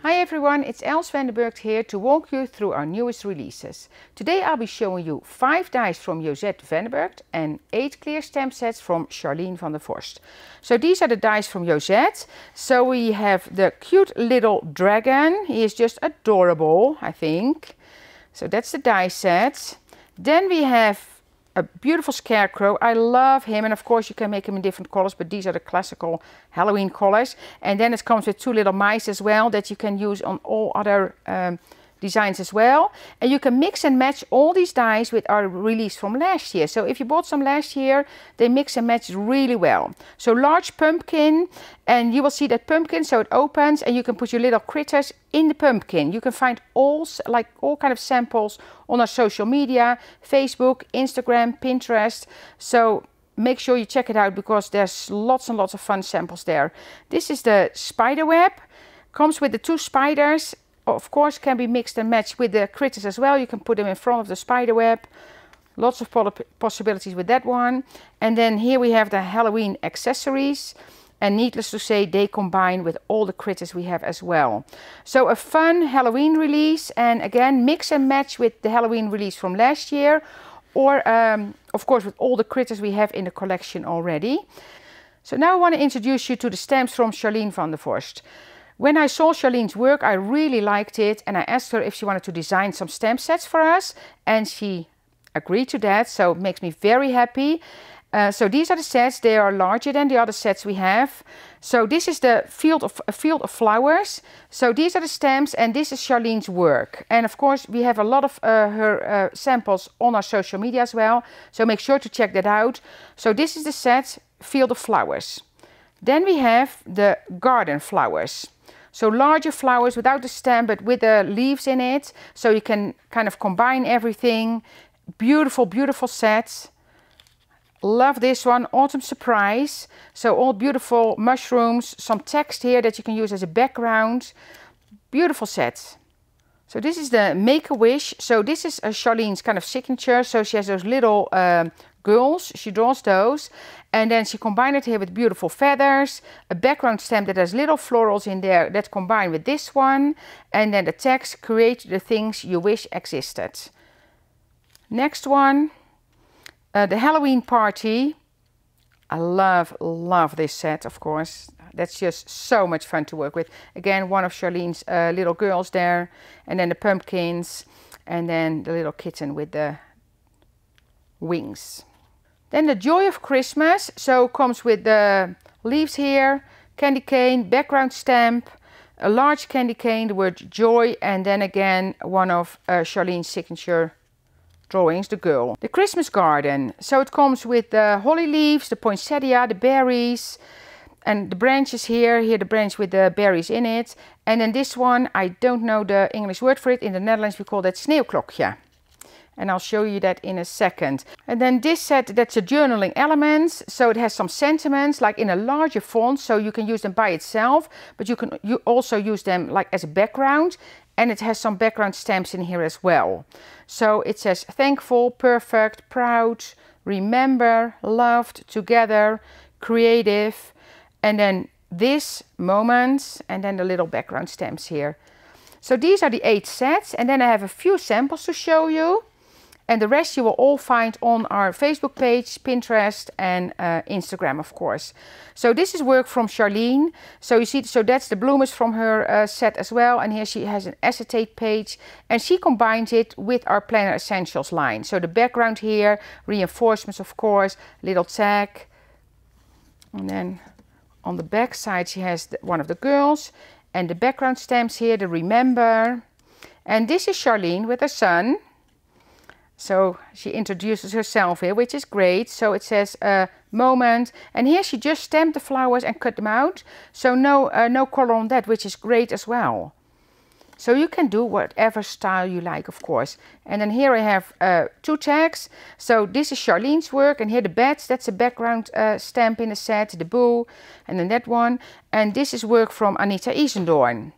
Hi everyone, it's Els van der Burgt here to walk you through our newest releases. Today I'll be showing you 5 dies from Josette van der Burgt and 8 clear stamp sets from Charlene van der Vorst. So these are the dies from Josette. So we have the cute little dragon. He is just adorable, I think. So that's the die set. Then we have a beautiful scarecrow. I love him, and of course you can make him in different colors, but these are the classical Halloween colors. And then it comes with 2 little mice as well that you can use on all other designs as well. And you can mix and match all these dies with our release from last year. So if you bought some last year, they mix and match really well. So large pumpkin, and you will see that pumpkin, so it opens and you can put your little critters in the pumpkin. You can find all kind of samples on our social media, Facebook, Instagram, Pinterest. So make sure you check it out because there's lots and lots of fun samples there. This is the spider web. Comes with the 2 spiders. Of course, can be mixed and matched with the critters as well. You can put them in front of the spider web. Lots of possibilities with that one. And then here we have the Halloween accessories. And needless to say, they combine with all the critters we have as well. So a fun Halloween release. And again, mix and match with the Halloween release from last year. Or, of course, with all the critters we have in the collection already. So now I want to introduce you to the stamps from Charlene van der Vorst. When I saw Charlene's work, I really liked it, and I asked her if she wanted to design some stamp sets for us, and she agreed to that, so it makes me very happy. So these are the sets. They are larger than the other sets we have. So this is the field of flowers. So these are the stamps, and this is Charlene's work. And of course, we have a lot of her samples on our social media as well, so make sure to check that out. So this is the set, Field of Flowers. Then we have the garden flowers. So larger flowers without the stem, but with the leaves in it. So you can kind of combine everything. Beautiful, beautiful set. Love this one, Autumn Surprise. So all beautiful mushrooms, some text here that you can use as a background. Beautiful set. So this is the Make-A-Wish. So this is Charlene's kind of signature. So she has those little girls, she draws those, and then she combined it here with beautiful feathers, a background stamp that has little florals in there that combine with this one, and then the text, create the things you wish existed. Next one, the Halloween Party. I love this set, of course. That's just so much fun to work with. Again, one of Charlene's little girls there, and then the pumpkins, and then the little kitten with the wings. Then the Joy of Christmas, so comes with the leaves here, candy cane, background stamp, a large candy cane, the word joy, and then again one of Charlene's signature drawings, the girl. The Christmas garden, so it comes with the holly leaves, the poinsettia, the berries, and the branches here the branch with the berries in it. And then this one, I don't know the English word for it, in the Netherlands we call that sneeuwklokje. And I'll show you that in a second. And then this set, that's a journaling elements. So it has some sentiments like in a larger font, so you can use them by itself, but you can also use them like as a background. And it has some background stamps in here as well. So it says thankful, perfect, proud, remember, loved, together, creative, and then this moment, and then the little background stamps here. So these are the 8 sets, and then I have a few samples to show you. And the rest you will all find on our Facebook page, Pinterest, and Instagram, of course. So this is work from Charlene. So you see, so that's the bloomers from her set as well. And here she has an acetate page, and she combines it with our Planner Essentials line. So the background here, reinforcements, of course, little tag. And then on the back side, she has one of the girls, and the background stamps here, the remember. And this is Charlene with her son. So she introduces herself here, which is great. So it says moment, and here she just stamped the flowers and cut them out. So no color on that, which is great as well. So you can do whatever style you like, of course. And then here I have 2 tags. So this is Charlene's work, and here the bats, that's a background stamp in the set, the boo, and then that one. And this is work from Anita Isendoorn.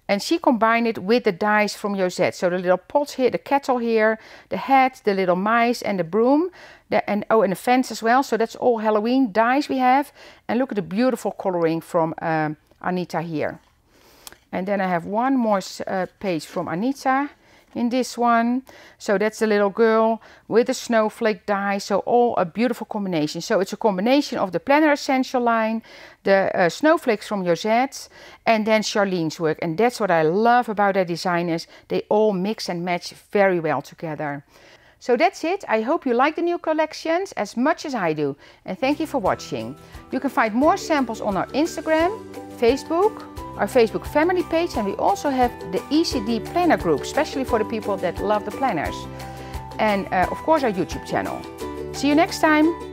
And she combined it with the dies from Josette. So the little pot here, the kettle here, the hat, the little mice and the broom. And the fence as well. So that's all Halloween dies we have. And look at the beautiful coloring from Anita here. And then I have one more page from Anita in this one. So that's the little girl with the snowflake die. So all a beautiful combination. So it's a combination of the Planner Essential line, the snowflakes from Josette, and then Charlene's work. And that's what I love about their designers. They all mix and match very well together. So that's it. I hope you like the new collections as much as I do. And thank you for watching. You can find more samples on our Instagram, Facebook, our Facebook family page, and we also have the ECD planner group, especially for the people that love the planners. And of course our YouTube channel. See you next time.